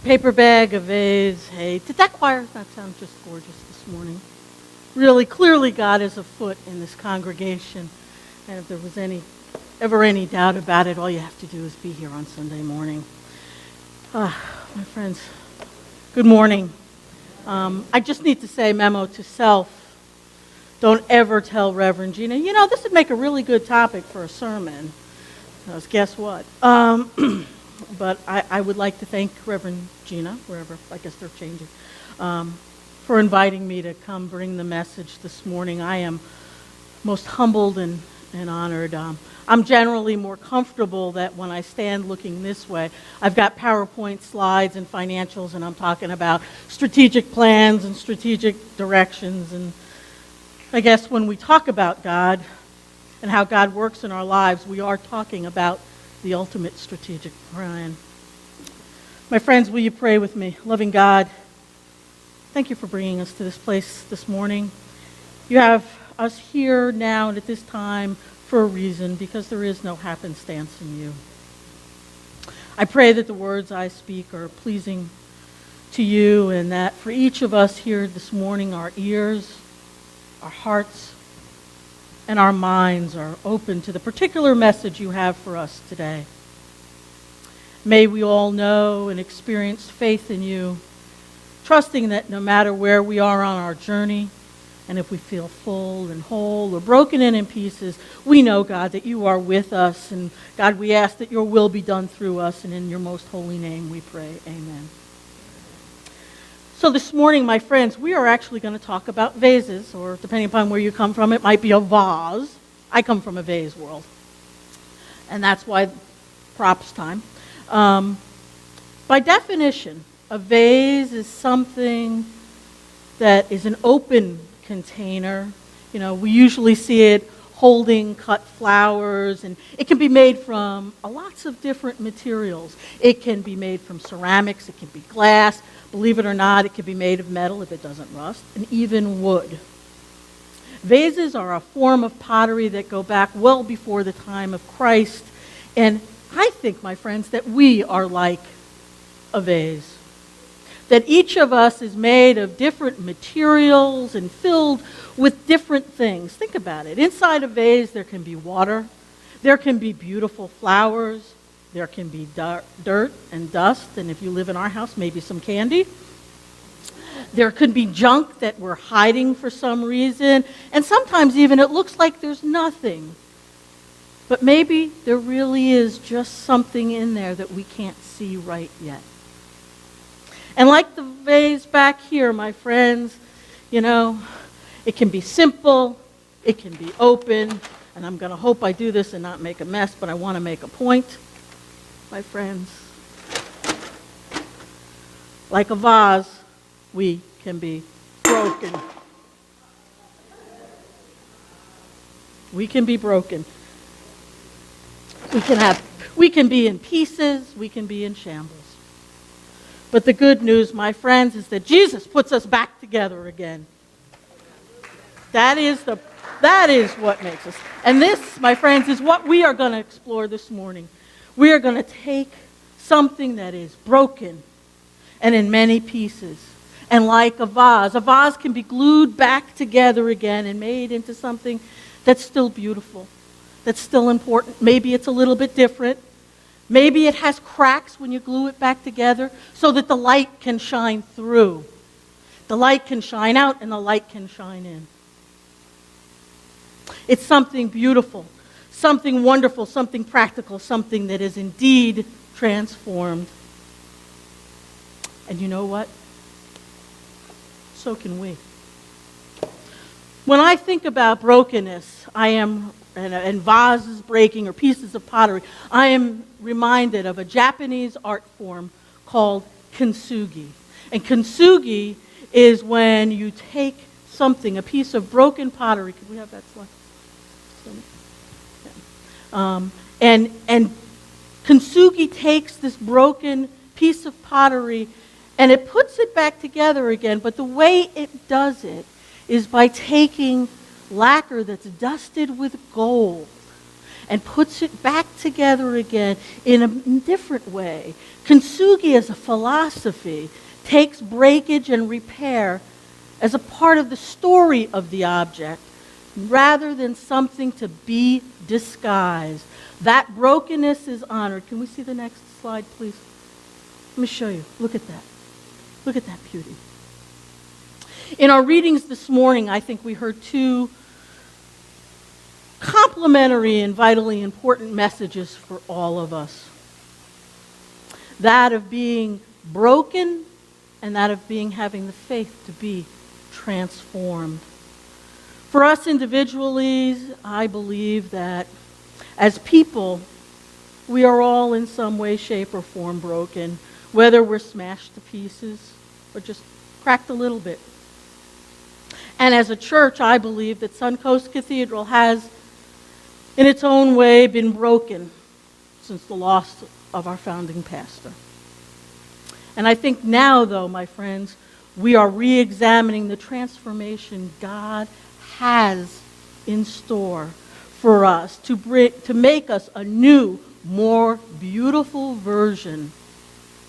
paper bag, a vase. Hey, did that choir not sound just gorgeous this morning? Really, clearly God is afoot in this congregation. And if there was ever any doubt about it, all you have to do is be here on Sunday morning. My friends, good morning. I just need to say, memo to self, don't ever tell Reverend Gina, this would make a really good topic for a sermon. Because guess what? But I would like to thank Reverend Gina, wherever, I guess they're changing, for inviting me to come bring the message this morning. I am most humbled and honored. I'm generally more comfortable that when I stand looking this way, I've got PowerPoint slides and financials, and I'm talking about strategic plans and strategic directions. And I guess when we talk about God and how God works in our lives, we are talking about the ultimate strategic plan. My friends, will you pray with me? Loving God, thank you for bringing us to this place this morning. You have us here now and at this time for a reason, because there is no happenstance in you. I pray that the words I speak are pleasing to you, and that for each of us here this morning, our ears, our hearts, and our minds are open to the particular message you have for us today. May we all know and experience faith in you, trusting that no matter where we are on our journey, and if we feel full and whole or broken and in pieces, we know, God, that you are with us. And God, we ask that your will be done through us, and in your most holy name we pray. Amen. So this morning, my friends, we are actually going to talk about vases, or depending upon where you come from, it might be a vase. I come from a vase world. And that's why props time. By definition, a vase is something that is an open container. We usually see it holding cut flowers, and it can be made from lots of different materials. It can be made from ceramics, it can be glass. Believe it or not, it can be made of metal if it doesn't rust, and even wood. Vases are a form of pottery that go back well before the time of Christ, and I think, my friends, that we are like a vase. That each of us is made of different materials and filled with different things. Think about it. Inside a vase, there can be water, there can be beautiful flowers, there can be dirt and dust, and if you live in our house, maybe some candy. There could be junk that we're hiding for some reason, and sometimes even it looks like there's nothing. But maybe there really is just something in there that we can't see right yet. And like the vase back here, my friends, it can be simple, it can be open, and I'm going to hope I do this and not make a mess, but I want to make a point, my friends. Like a vase, we can be broken. We can be broken. We can be in pieces, we can be in shambles. But the good news, my friends, is that Jesus puts us back together again. That is what makes us. And this, my friends, is what we are going to explore this morning. We are going to take something that is broken and in many pieces. And like a vase can be glued back together again and made into something that's still beautiful, that's still important. Maybe it's a little bit different. Maybe it has cracks when you glue it back together so that the light can shine through. The light can shine out and the light can shine in. It's something beautiful, something wonderful, something practical, something that is indeed transformed. And you know what? So can we. When I think about brokenness, and vases breaking or pieces of pottery, I am reminded of a Japanese art form called kintsugi. And kintsugi is when you take something, a piece of broken pottery. Could we have that slide? And kintsugi takes this broken piece of pottery and it puts it back together again. But the way it does it is by taking lacquer that's dusted with gold and puts it back together again in a different way. Kintsugi as a philosophy takes breakage and repair as a part of the story of the object rather than something to be disguised. That brokenness is honored. Can we see the next slide, please? Let me show you. Look at that. Look at that beauty. In our readings this morning, I think we heard two complementary and vitally important messages for all of us. That of being broken and that of having the faith to be transformed. For us individually, I believe that as people, we are all in some way, shape, or form broken, whether we're smashed to pieces or just cracked a little bit. And as a church, I believe that SunCoast Cathedral has, in its own way, been broken since the loss of our founding pastor. And I think now, though, my friends, we are re-examining the transformation God has in store for us to make us a new, more beautiful version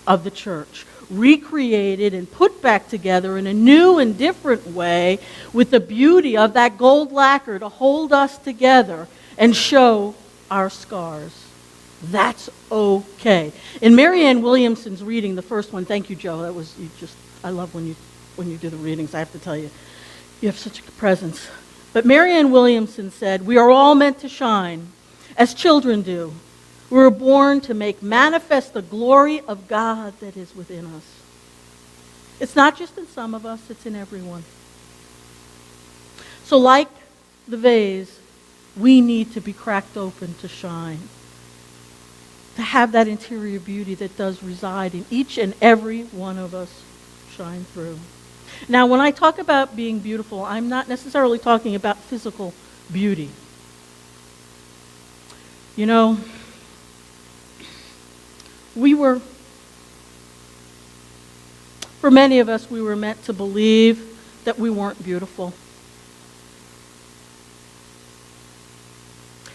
of the church, recreated and put back together in a new and different way with the beauty of that gold lacquer to hold us together and show our scars. That's okay. In Marianne Williamson's reading, the first one, thank you, Joe. I love when you do the readings. I have to tell you, you have such a presence. But Marianne Williamson said, "We are all meant to shine, as children do. We were born to make manifest the glory of God that is within us." It's not just in some of us, it's in everyone. So like the vase, we need to be cracked open to shine, to have that interior beauty that does reside in each and every one of us shine through. Now, when I talk about being beautiful, I'm not necessarily talking about physical beauty. You know, for many of us, we were meant to believe that we weren't beautiful.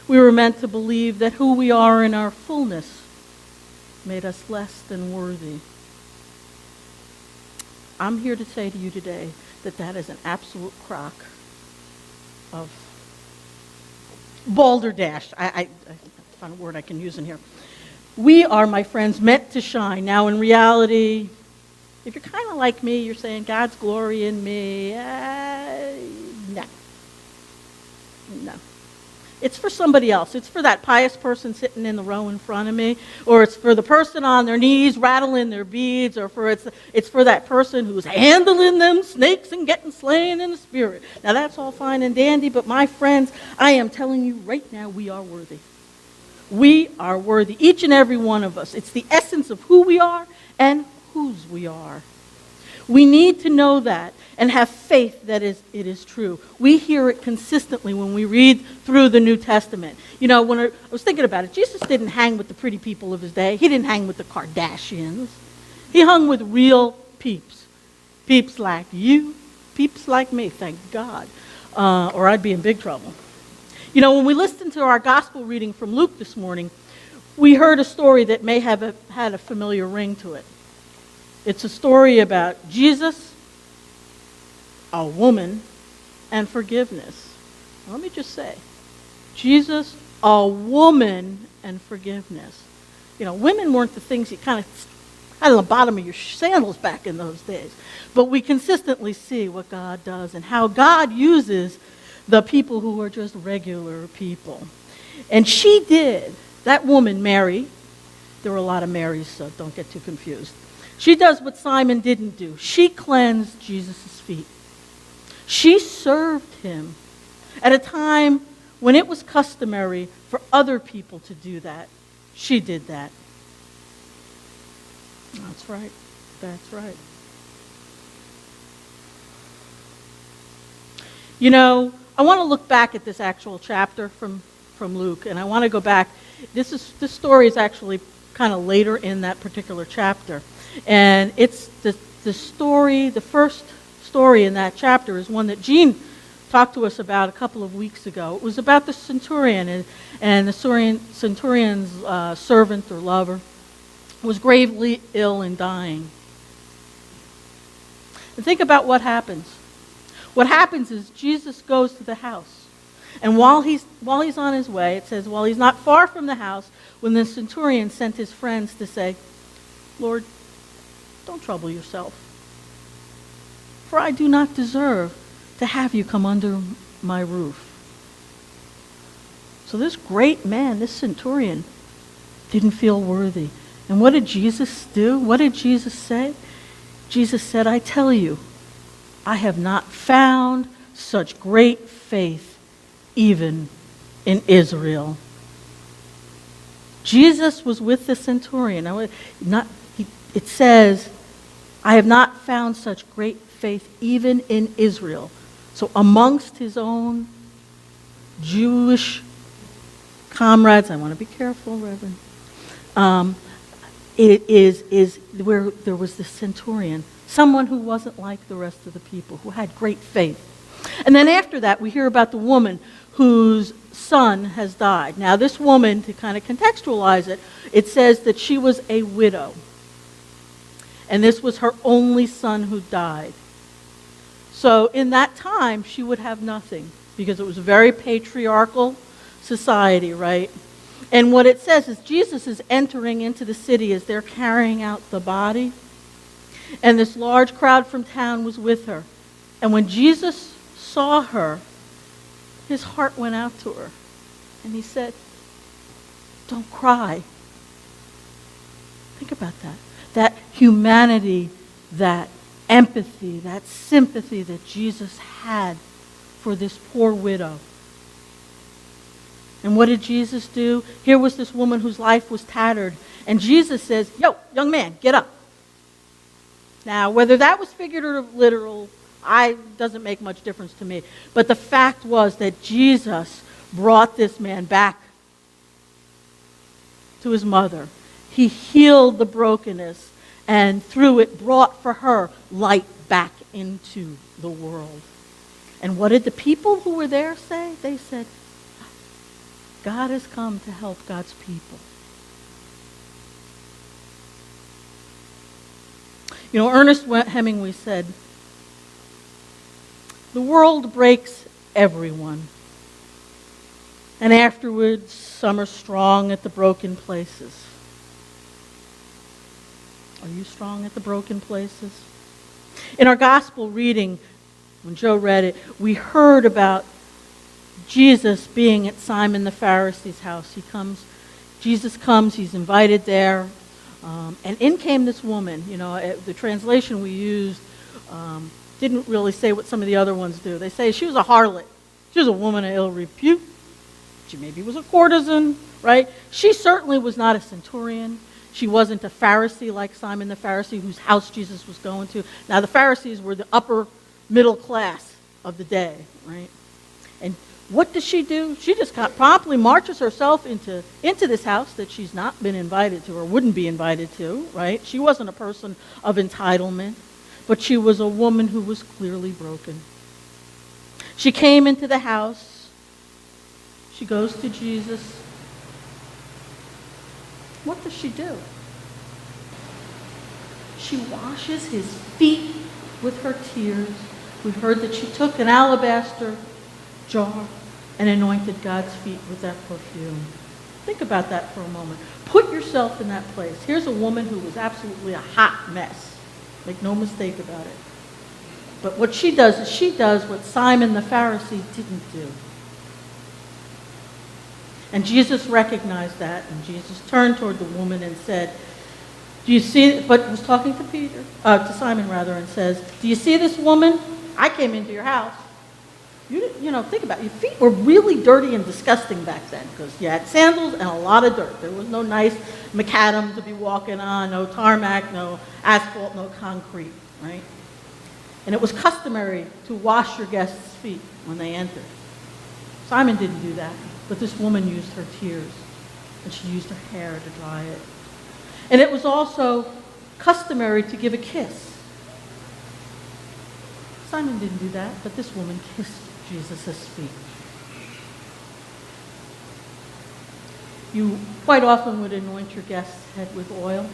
We were meant to believe that who we are in our fullness made us less than worthy. I'm here to say to you today that that is an absolute crock of balderdash. I found a word I can use in here. We are, my friends, meant to shine. Now, in reality, if you're kind of like me, you're saying, God's glory in me. No. It's for somebody else. It's for that pious person sitting in the row in front of me, or it's for the person on their knees rattling their beads, or it's for that person who's handling them snakes and getting slain in the spirit. Now, that's all fine and dandy, but my friends, I am telling you right now, we are worthy. We are worthy, each and every one of us. It's the essence of who we are and whose we are. We need to know that and have faith that it is true. We hear it consistently when we read through the New Testament. You know, when I was thinking about it, Jesus didn't hang with the pretty people of his day. He didn't hang with the Kardashians. He hung with real peeps. Peeps like you, peeps like me, thank God. Or I'd be in big trouble. You know, when we listened to our gospel reading from Luke this morning, we heard a story that may have had a familiar ring to it. It's a story about Jesus, a woman, and forgiveness. Let me just say, Jesus, a woman, and forgiveness. You know, women weren't the things you kind of had on the bottom of your sandals back in those days. But we consistently see what God does and how God uses the people who are just regular people. And she did. That woman, Mary, there were a lot of Marys, so don't get too confused. She does what Simon didn't do. She cleansed Jesus' feet. She served him at a time when it was customary for other people to do that. She did that. That's right. That's right. You know, I want to look back at this actual chapter from Luke, and I want to go back. This story is actually kind of later in that particular chapter. And it's the story, the first story in that chapter is one that Jean talked to us about a couple of weeks ago. It was about the centurion, and the centurion's servant or lover was gravely ill and dying. And think about what happens. What happens is Jesus goes to the house. And while he's on his way, it says, while he's not far from the house, when the centurion sent his friends to say, "Lord, don't trouble yourself, for I do not deserve to have you come under my roof." So this great man, this centurion, didn't feel worthy. And what did Jesus do? What did Jesus say? Jesus said, "I tell you, I have not found such great faith even in Israel." Jesus was with the centurion. It says, "I have not found such great faith even in Israel." So amongst his own Jewish comrades, I want to be careful, Reverend, it is where there was this centurion, someone who wasn't like the rest of the people, who had great faith. And then after that, we hear about the woman whose son has died. Now, this woman, to kind of contextualize it, it says that she was a widow. And this was her only son who died. So in that time, she would have nothing, because it was a very patriarchal society, right? And what it says is Jesus is entering into the city as they're carrying out the body. And this large crowd from town was with her. And when Jesus saw her, his heart went out to her. And he said, "Don't cry." Think about that. That humanity, that empathy, that sympathy that Jesus had for this poor widow. And what did Jesus do? Here was this woman whose life was tattered. And Jesus says, "Yo, young man, get up." Now, whether that was figurative or literal, doesn't make much difference to me. But the fact was that Jesus brought this man back to his mother. He healed the brokenness, and through it brought for her light back into the world. And what did the people who were there say? They said, "God has come to help God's people." You know, Ernest Hemingway said, "The world breaks everyone, and afterwards some are strong at the broken places." Are you strong at the broken places? In our gospel reading, when Joe read it, we heard about Jesus being at Simon the Pharisee's house. Jesus comes, he's invited there, and in came this woman. You know, the translation we used didn't really say what some of the other ones do. They say she was a harlot. She was a woman of ill repute. She maybe was a courtesan, right? She certainly was not a centurion. She wasn't a Pharisee like Simon the Pharisee, whose house Jesus was going to. Now, the Pharisees were the upper middle class of the day, right? And what does she do? She just promptly marches herself into this house that she's not been invited to or wouldn't be invited to, right? She wasn't a person of entitlement, but she was a woman who was clearly broken. She came into the house. She goes to Jesus. What does she do? She washes his feet with her tears. We've heard that she took an alabaster jar and anointed God's feet with that perfume. Think about that for a moment. Put yourself in that place. Here's a woman who was absolutely a hot mess. Make no mistake about it. But what she does is she does what Simon the Pharisee didn't do. And Jesus recognized that, and Jesus turned toward the woman and said, "Do you see," but was talking to Simon rather, and says, "Do you see this woman? I came into your house. You know, think about it. Your feet were really dirty and disgusting back then, because you had sandals and a lot of dirt. There was no nice macadam to be walking on, no tarmac, no asphalt, no concrete, right? And it was customary to wash your guests' feet when they entered. Simon didn't do that, but this woman used her tears, and she used her hair to dry it. And it was also customary to give a kiss. Simon didn't do that, but this woman kissed Jesus' feet. You quite often would anoint your guest's head with oil.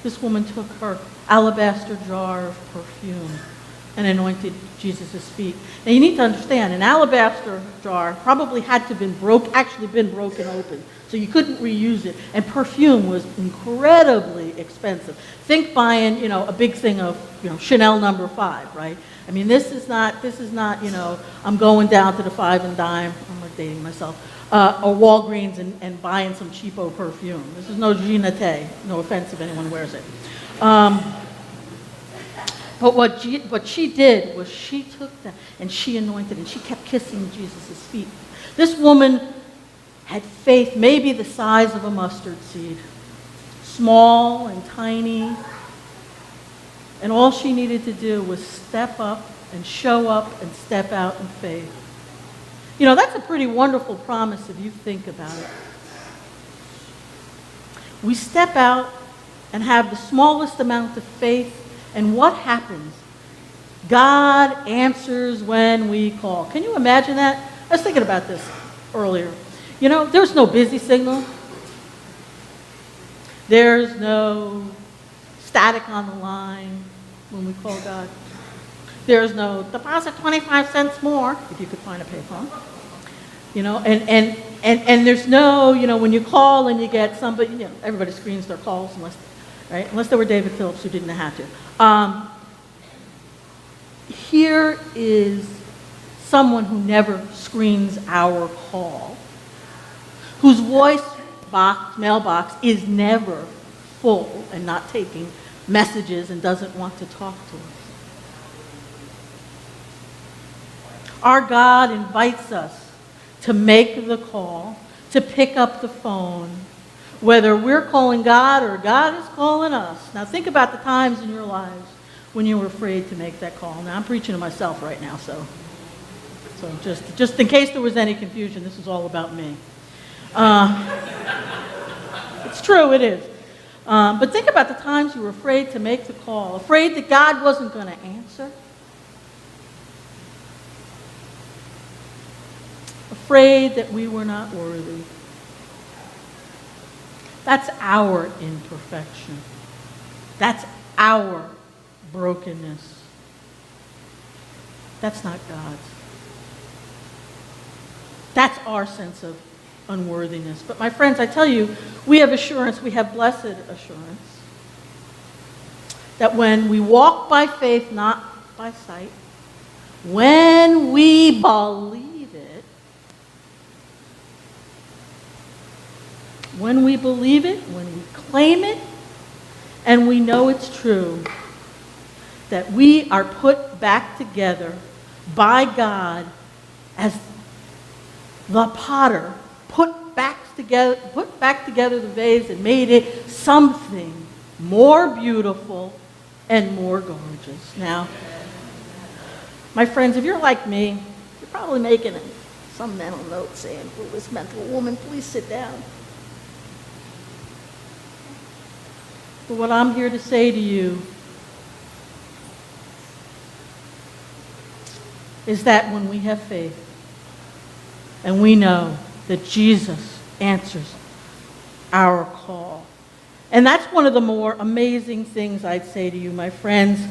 This woman took her alabaster jar of perfume and anointed Jesus' feet. Now you need to understand, an alabaster jar probably had to been broken open, so you couldn't reuse it. And perfume was incredibly expensive. Think buying, a big thing of, Chanel No. 5, right? I mean, this is not, I'm going down to the Five and Dime, I'm like dating myself, or Walgreens and buying some cheapo perfume. This is no Ginette, no offense if anyone wears it. But what she did was she took that and she anointed and she kept kissing Jesus' feet. This woman had faith maybe the size of a mustard seed, small and tiny, and all she needed to do was step up and show up and step out in faith. That's a pretty wonderful promise if you think about it. We step out and have the smallest amount of faith, and what happens? God answers when we call. Can you imagine that? I was thinking about this earlier. There's no busy signal. There's no static on the line when we call God. There's no deposit 25 cents more, if you could find a payphone. And there's no, when you call and you get somebody, everybody screens their calls unless they were David Phillips who didn't have to. Here is someone who never screens our call, whose mailbox is never full and not taking messages and doesn't want to talk to us. Our God invites us to make the call, to pick up the phone, whether we're calling God or God is calling us. Now think about the times in your lives when you were afraid to make that call. Now I'm preaching to myself right now, so just in case there was any confusion, this is all about me. It's true, it is. But think about the times you were afraid to make the call, afraid that God wasn't going to answer, afraid that we were not worthy. That's our imperfection. That's our brokenness. That's not God's. That's our sense of unworthiness. But my friends, I tell you, we have assurance, we have blessed assurance, that when we walk by faith, not by sight, when we believe it, when we claim it, and we know it's true, that we are put back together by God as the potter put back together the vase and made it something more beautiful and more gorgeous. Now, my friends, if you're like me, you're probably making some mental note saying, "Oh, this mental woman, please sit down." But what I'm here to say to you is that when we have faith and we know that Jesus answers our call. And that's one of the more amazing things I'd say to you, my friends,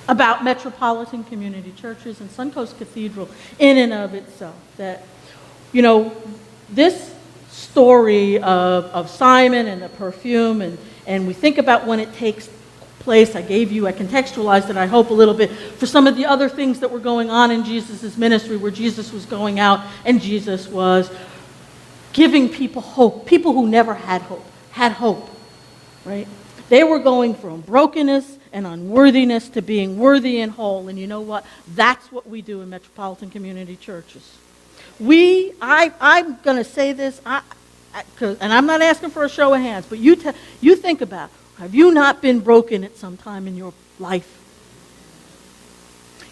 about metropolitan community churches and SunCoast Cathedral in and of itself. That, this story of Simon and the perfume, and we think about when it takes place. I contextualized it, I hope, a little bit for some of the other things that were going on in Jesus' ministry, where Jesus was going out and Jesus was giving people hope. People who never had hope, right? They were going from brokenness and unworthiness to being worthy and whole. And you know what? That's what we do in metropolitan community churches. I'm going to say this, and I'm not asking for a show of hands, but you think about, have you not been broken at some time in your life?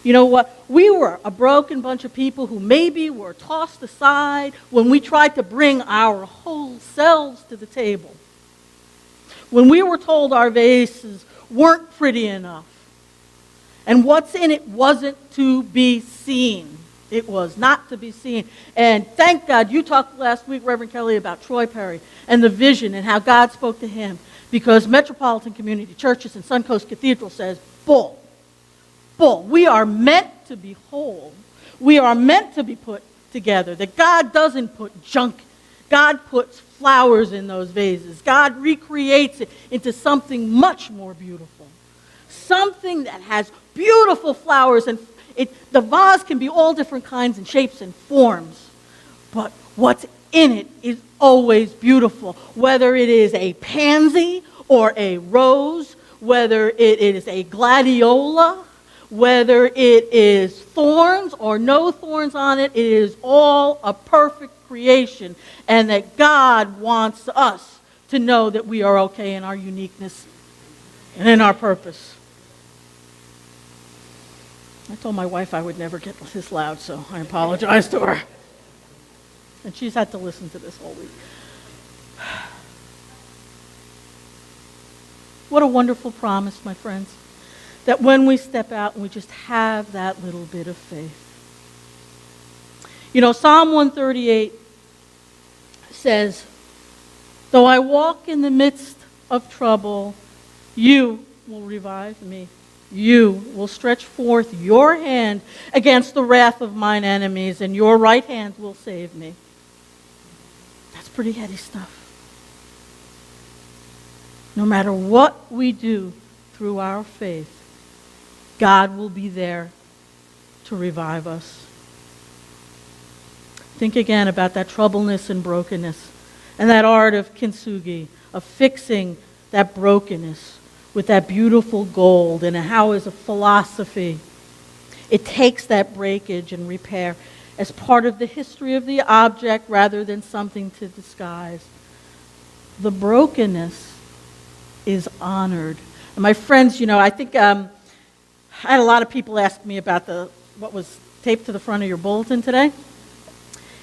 You know what? We were a broken bunch of people who maybe were tossed aside when we tried to bring our whole selves to the table. When we were told our vases weren't pretty enough. And what's in it wasn't to be seen. It was not to be seen. And thank God, you talked last week, Reverend Kelly, about Troy Perry and the vision and how God spoke to him. Because Metropolitan Community Churches and SunCoast Cathedral says, bull. Bull. We are meant to be whole. We are meant to be put together. That God doesn't put junk. God puts flowers in those vases. God recreates it into something much more beautiful. Something that has beautiful flowers, and the vase can be all different kinds and shapes and forms. But what's in it is always beautiful. Whether it is a pansy or a rose, whether it is a gladiola, whether it is thorns or no thorns on it, it is all a perfect creation. And that God wants us to know that we are okay in our uniqueness and in our purpose. I told my wife I would never get this loud, so I apologize to her. And she's had to listen to this all week. What a wonderful promise, my friends, that when we step out and we just have that little bit of faith. You know, Psalm 138 says, though I walk in the midst of trouble, you will revive me. You will stretch forth your hand against the wrath of mine enemies, and your right hand will save me. That's pretty heady stuff. No matter what we do through our faith, God will be there to revive us. Think again about that troubleness and brokenness, and that art of kintsugi, of fixing that brokenness with that beautiful gold, and how as a philosophy it takes that breakage and repair as part of the history of the object rather than something to disguise. The brokenness is honored. And my friends, you know, I think I had a lot of people ask me about what was taped to the front of your bulletin today.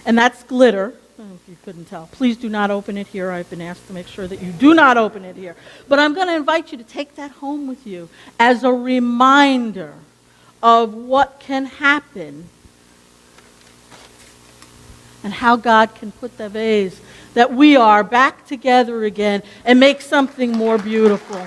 And that's glitter. If you couldn't tell, please do not open it here. I've been asked to make sure that you do not open it here. But I'm going to invite you to take that home with you as a reminder of what can happen and how God can put the vase that we are back together again and make something more beautiful.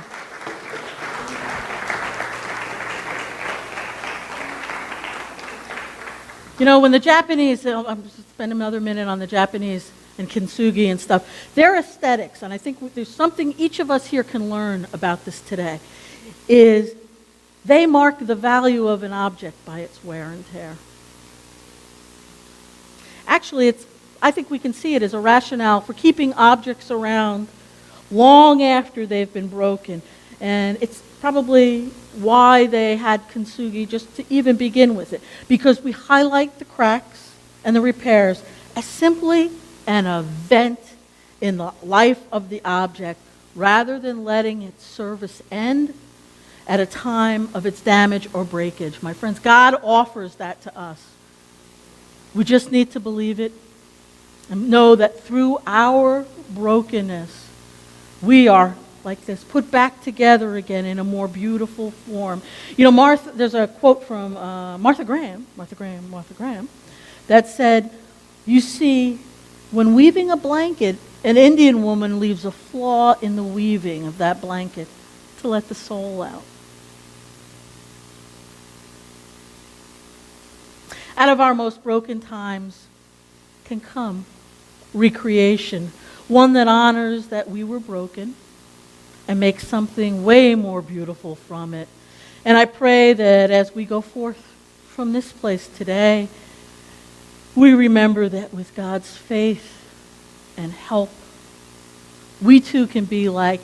You know, when the Japanese, I'm just spend another minute on the Japanese and kintsugi and stuff, their aesthetics, and I think there's something each of us here can learn about this today, is they mark the value of an object by its wear and tear. Actually, I think we can see it as a rationale for keeping objects around long after they've been broken. And it's probably why they had kintsugi just to even begin with it. Because we highlight the cracks and the repairs as simply an event in the life of the object rather than letting its service end at a time of its damage or breakage. My friends, God offers that to us. We just need to believe it and know that through our brokenness, we are like this, put back together again in a more beautiful form. You know, there's a quote from Martha Graham, that said, you see, when weaving a blanket, an Indian woman leaves a flaw in the weaving of that blanket to let the soul out. Out of our most broken times can come recreation, one that honors that we were broken and makes something way more beautiful from it. And I pray that as we go forth from this place today, we remember that with God's faith and help, we too can be like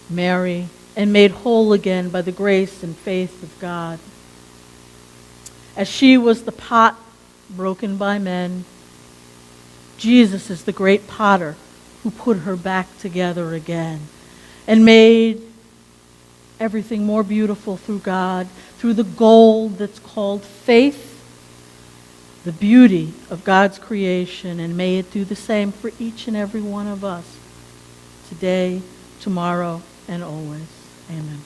Mary and made whole again by the grace and faith of God. As she was the pot broken by men, Jesus is the great potter who put her back together again and made everything more beautiful through God, through the gold that's called faith, the beauty of God's creation, and may it do the same for each and every one of us today, tomorrow, and always. Amen.